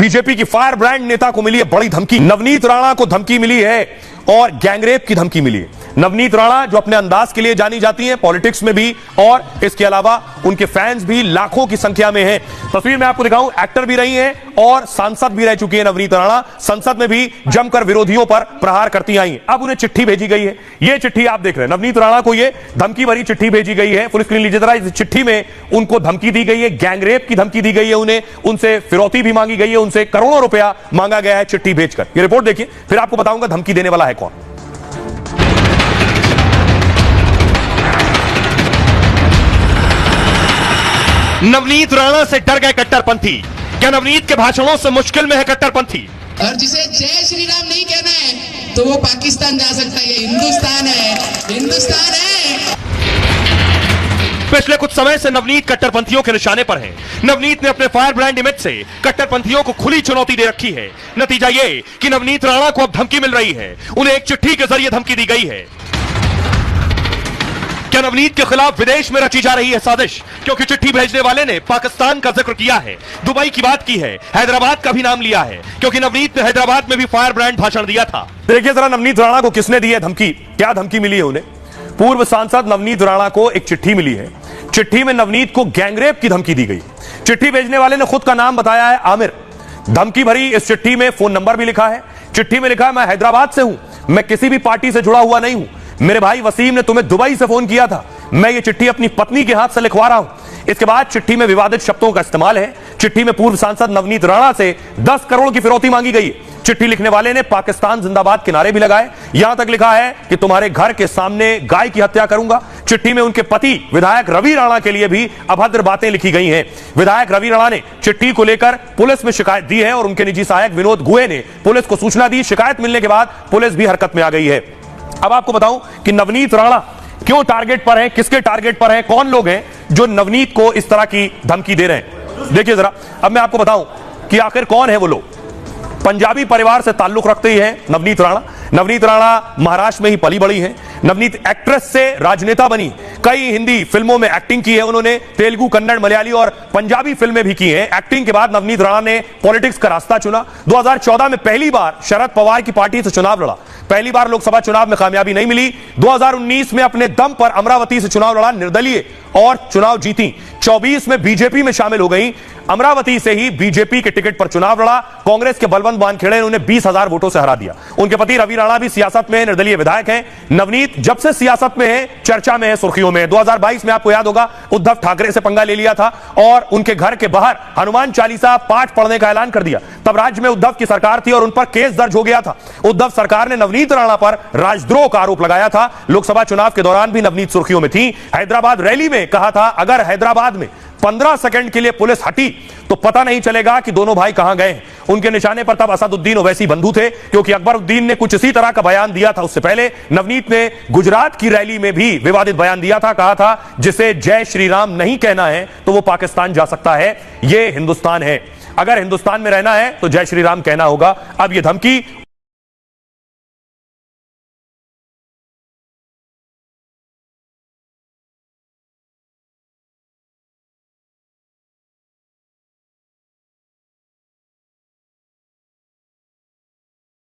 BJP की fire brand नेता को मिली है बड़ी धमकी। नवनीत राणा को धमकी मिली है और गैंगरेप की धमकी मिली है। नवनीत राणा जो अपने अंदाज के लिए जानी जाती हैं पॉलिटिक्स में भी, और इसके अलावा उनके फैंस भी लाखों की संख्या में हैं। तस्वीर में आपको दिखाऊं, एक्टर भी रही हैं और सांसद भी रह चुकी हैं नवनीत राणा। संसद में भी जमकर विरोधियों पर प्रहार करती आई हैं। अब उन्हें चिट्ठी भेजी गई है। यह चिट्ठी आप देख रहे हैं, नवनीत राणा को यह धमकी भरी चिट्ठी भेजी गई है। फुल स्क्रीन लीजिए जरा। इस चिट्ठी में उनको धमकी दी गई है, गैंगरेप की धमकी दी गई है उन्हें, उनसे फिरौती भी मांगी गई है, उनसे करोड़ों रुपया मांगा गया है चिट्ठी भेजकर। यह रिपोर्ट देखिए, फिर आपको बताऊंगा धमकी देने वाला है कौन। नवनीत राणा से डर गए कट्टरपंथी। क्या नवनीत के भाषणों से मुश्किल में है कट्टरपंथी? और जिसे जय श्री राम नहीं कहना है तो वो पाकिस्तान जा सकता है। ये हिंदुस्तान है, हिंदुस्तान है। पिछले कुछ समय से नवनीत कट्टरपंथियों के निशाने पर है। नवनीत ने अपने फायर ब्रांड इमेज से कट्टरपंथियों को खुली चुनौती दे रखी है। नतीजा ये कि नवनीत राणा को अब धमकी मिल रही है। उन्हें एक चिट्ठी के जरिए धमकी दी गई है। क्या नवनीत के खिलाफ विदेश में रची जा रही है साजिश? क्योंकि चिट्ठी भेजने वाले ने पाकिस्तान का जिक्र किया है, दुबई की बात की है, हैदराबाद का भी नाम लिया है, क्योंकि नवनीत ने हैदराबाद में भी फायर ब्रांड भाषण दिया था। देखिए जरा नवनीत राणा को किसने दी है धमकी, क्या धमकी मिली है उन्हें। पूर्व सांसद नवनीत राणा को एक चिट्ठी मिली है। चिट्ठी में नवनीत को गैंगरेप की धमकी दी गई। चिट्ठी भेजने वाले ने खुद का नाम बताया है आमिर। धमकी भरी इस चिट्ठी में फोन नंबर भी लिखा है। चिट्ठी में लिखा है, मैं हैदराबाद से हूं, मैं किसी भी पार्टी से जुड़ा हुआ नहीं हूं, मेरे भाई वसीम ने तुम्हें दुबई से फोन किया था, मैं ये चिट्ठी अपनी पत्नी के हाथ से लिखवा रहा हूं। इसके बाद चिट्ठी में विवादित शब्दों का इस्तेमाल है। चिट्ठी में पूर्व सांसद नवनीत राणा से 10 करोड़ की फिरौती मांगी गई है। चिट्ठी लिखने वाले ने पाकिस्तान जिंदाबाद के नारे भी लगाए। यहां तक लिखा है कि तुम्हारे घर के सामने गाय की हत्या करूंगा। चिट्ठी में उनके पति विधायक रवि राणा के लिए भी अभद्र बातें लिखी गई हैं। विधायक रवि राणा ने चिट्ठी को लेकर पुलिस में शिकायत दी है और उनके निजी सहायक विनोद गुहे ने पुलिस को सूचना दी। शिकायत मिलने के बाद पुलिस भी हरकत में आ गई है। अब आपको बताऊं कि नवनीत राणा क्यों टारगेट पर है, किसके टारगेट पर है, कौन लोग हैं जो नवनीत को इस तरह की धमकी दे रहे हैं। देखिए जरा, अब मैं आपको बताऊं कि आखिर कौन है वो लोग। पंजाबी परिवार से ताल्लुक रखते ही हैं नवनीत राणा। नवनीत राणा महाराष्ट्र में ही पली बड़ी हैं। नवनीत एक्ट्रेस से राजनेता बनी, कई हिंदी फिल्मों में एक्टिंग की है उन्होंने, तेलुगु, कन्नड़, मलयाली और पंजाबी फिल्में भी की हैं। एक्टिंग के बाद नवनीत राणा ने पॉलिटिक्स का रास्ता चुना। 2014 में पहली बार शरद पवार की पार्टी से चुनाव लड़ा। पहली बार लोकसभा चुनाव में कामयाबी नहीं मिली। 2019 में अपने दम पर अमरावती से चुनाव लड़ा, निर्दलीय, और चुनाव जीती। 24 में बीजेपी में शामिल हो गई। अमरावती से ही बीजेपी के टिकट पर चुनाव लड़ा। कांग्रेस के बलवंत वानखेड़े ने उन्हें 20,000 वोटों से हरा दिया। उनके पति रवि राणा भी सियासत में निर्दलीय विधायक हैं। नवनीत जब से सियासत में है, चर्चा में है, सुर्खियों में। 2022 में आपको याद होगा उद्धव ठाकरे से पंगा ले लिया था और उनके घर के बाहर हनुमान चालीसा पाठ पढ़ने का ऐलान कर दिया। तब राज्य में उद्धव की सरकार थी और उन पर केस दर्ज हो गया था। उद्धव सरकार ने नवनीत राणा पर राजद्रोह का आरोप लगाया था। लोकसभा चुनाव के दौरान भी नवनीत सुर्खियों में थी। हैदराबाद रैली में कहा था, अगर हैदराबाद में 15 सेकंड के लिए पुलिस हटी तो पता नहीं चलेगा कि दोनों भाई कहां गए हैं। उनके निशाने पर तब असदुद्दीन ओवैसी बंधु थे, क्योंकि अकबरुद्दीन ने कुछ इसी तरह का बयान दिया था। उससे पहले नवनीत ने गुजरात की रैली में भी विवादित बयान दिया था। कहा था, जिसे जय श्री राम नहीं कहना है तो वो पाकिस्तान जा सकता है, ये हिंदुस्तान है, अगर हिंदुस्तान में रहना है तो जय श्री राम कहना होगा। अब ये धमकी